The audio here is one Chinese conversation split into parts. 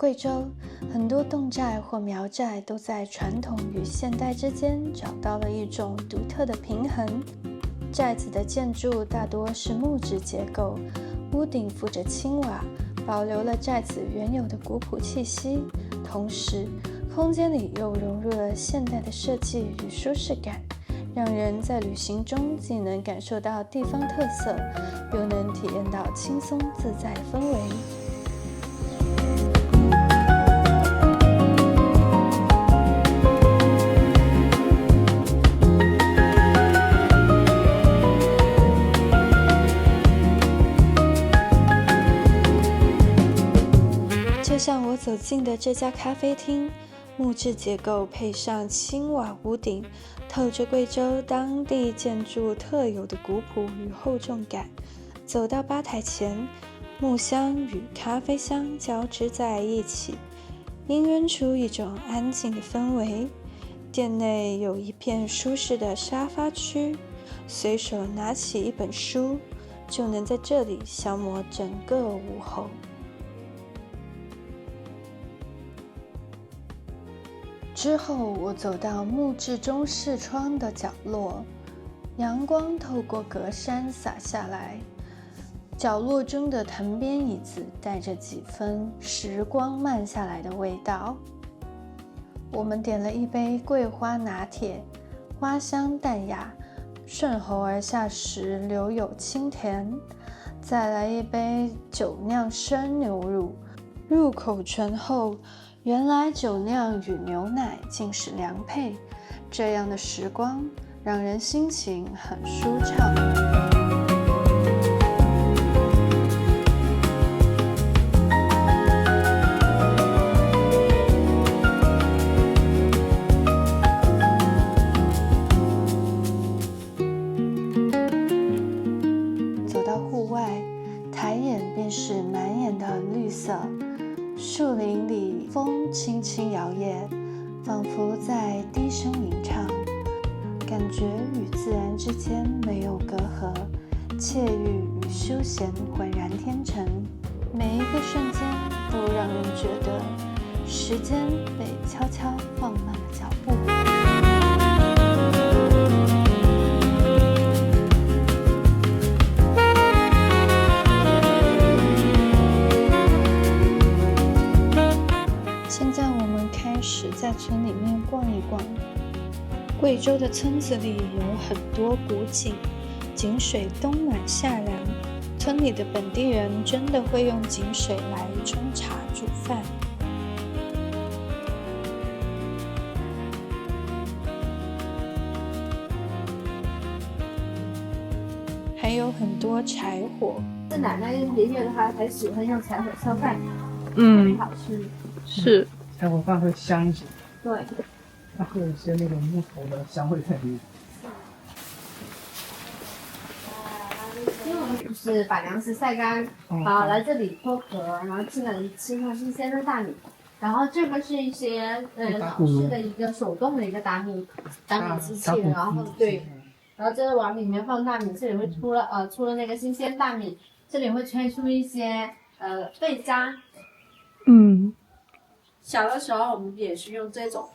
贵州很多侗寨或苗寨都在传统与现代之间找到了一种独特的平衡。寨子的建筑大多是木质结构，屋顶附着青瓦，保留了寨子原有的古朴气息，同时空间里又融入了现代的设计与舒适感，让人在旅行中既能感受到地方特色，又能体验到轻松自在的氛围。就像我走进的这家咖啡厅，木质结构配上青瓦屋顶，透着贵州当地建筑特有的古朴与厚重感。走到吧台前，木香与咖啡香交织在一起，氤氲出一种安静的氛围。店内有一片舒适的沙发区，随手拿起一本书，就能在这里消磨整个午后。之后我走到木质中视窗的角落，阳光透过格栅洒下来，角落中的藤编椅子带着几分时光慢下来的味道。我们点了一杯桂花拿铁，花香淡雅，顺喉而下时留有清甜。再来一杯酒酿生牛乳，入口醇厚，原来酒酿与牛奶竟是良配，这样的时光让人心情很舒畅。走到户外，抬眼便是满眼的绿色，树林里风轻轻摇曳，仿佛在低声吟唱，感觉与自然之间没有隔阂，惬意与休闲浑然天成，每一个瞬间都让人觉得时间被悄悄放慢了脚步。现在我们开始在村里面逛一逛。贵州的村子里有很多古井，井水冬暖夏凉，村里的本地人真的会用井水来冲茶煮饭。还有很多柴火。这奶奶爷爷的话很喜欢用柴火烧饭，特别好吃。是，柴火饭会香一些，对，它会有一些那种木头的香味在里面。因为我们就是把粮食晒干，好来这里脱壳，然后进来吃上新鲜的大米。然后这个是一些老式的一个手动的一个打米机器，然后对，然后这个往里面放大米，这里会出了那个新鲜大米，这里会吹出一些沸渣。小的时候我们也是用这种。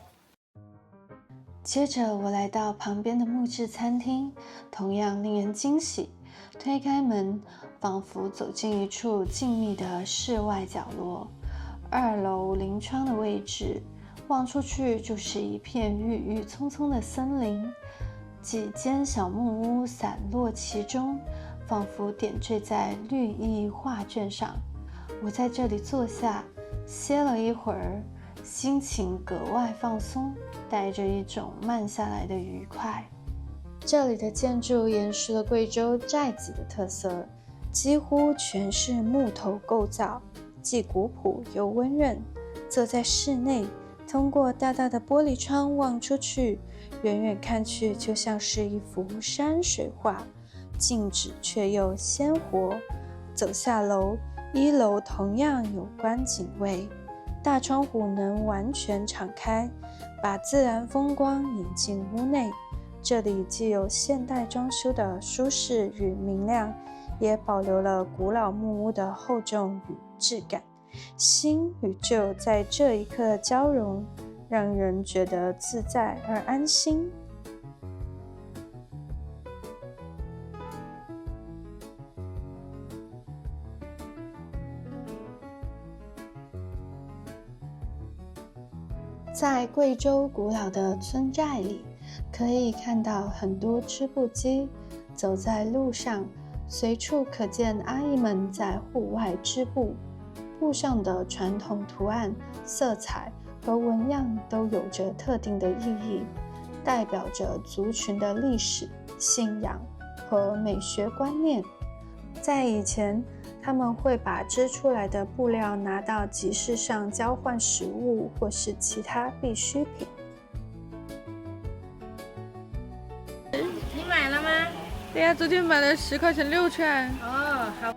接着我来到旁边的木质餐厅，同样令人惊喜。推开门，仿佛走进一处静谧的室外角落。2楼临窗的位置，望出去就是一片郁郁葱葱的森林，几间小木屋散落其中，仿佛点缀在绿意画卷上。我在这里坐下，歇了一会儿，心情格外放松，带着一种慢下来的愉快。这里的建筑延续了贵州寨子的特色，几乎全是木头构造，既古朴又温润。坐在室内，通过大大的玻璃窗望出去，远远看去就像是一幅山水画，静止却又鲜活。走下楼，1楼同样有观景位，大窗户能完全敞开，把自然风光引进屋内。这里既有现代装修的舒适与明亮，也保留了古老木屋的厚重与质感，新与旧在这一刻交融，让人觉得自在而安心。在贵州古老的村寨里，可以看到很多织布机，走在路上，随处可见阿姨们在户外织布。布上的传统图案、色彩和纹样都有着特定的意义，代表着族群的历史、信仰和美学观念。在以前，他们会把织出来的布料拿到集市上交换食物或是其他必需品。你买了吗？对呀，昨天买了10块钱6串。哦，好。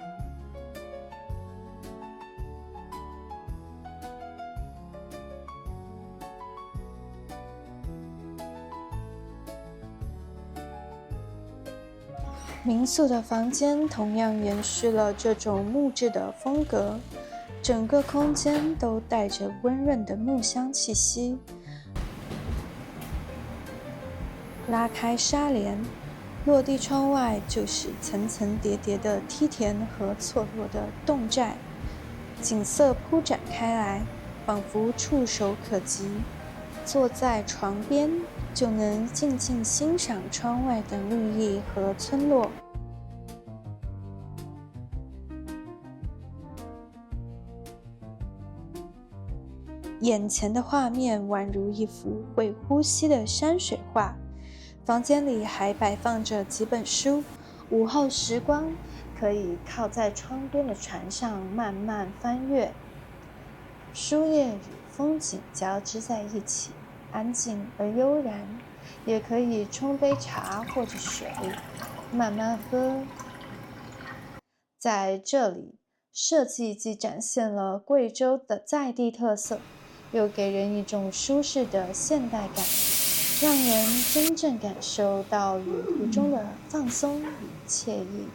民宿的房间同样延续了这种木质的风格，整个空间都带着温润的木香气息。拉开纱帘，落地窗外就是层层叠叠的梯田和错落的洞寨，景色铺展开来，仿佛触手可及。坐在床边，就能静静欣赏窗外的绿意和村落。眼前的画面宛如一幅会呼吸的山水画，房间里还摆放着几本书，午后时光可以靠在窗边的船上慢慢翻阅，书页与风景交织在一起，安静而悠然。也可以冲杯茶或者水，慢慢喝。在这里，设计既展现了贵州的在地特色，又给人一种舒适的现代感，让人真正感受到旅途中的放松与惬意。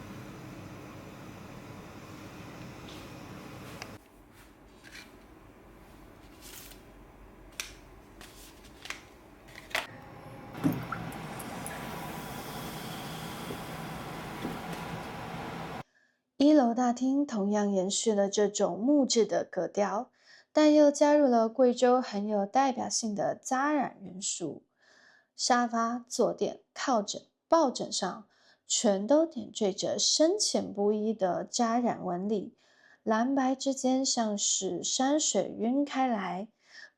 1楼大厅同样延续了这种木质的格调，但又加入了贵州很有代表性的扎染元素。沙发、坐垫、靠枕、抱枕上全都点缀着深浅不一的扎染纹理，蓝白之间像是山水晕开来，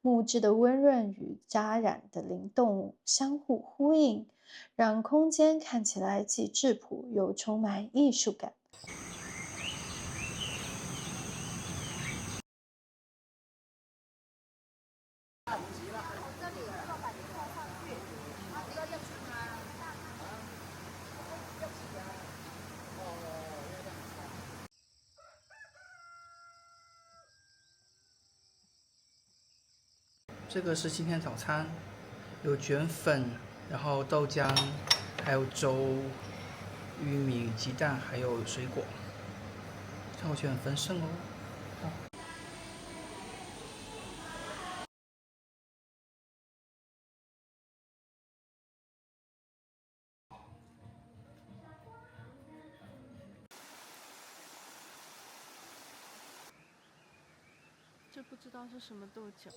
木质的温润与扎染的灵动相互呼应，让空间看起来既质朴又充满艺术感。这个是今天早餐，有卷粉，然后豆浆，还有粥、玉米、鸡蛋，还有水果，看过去很丰盛哦。这不知道是什么豆角。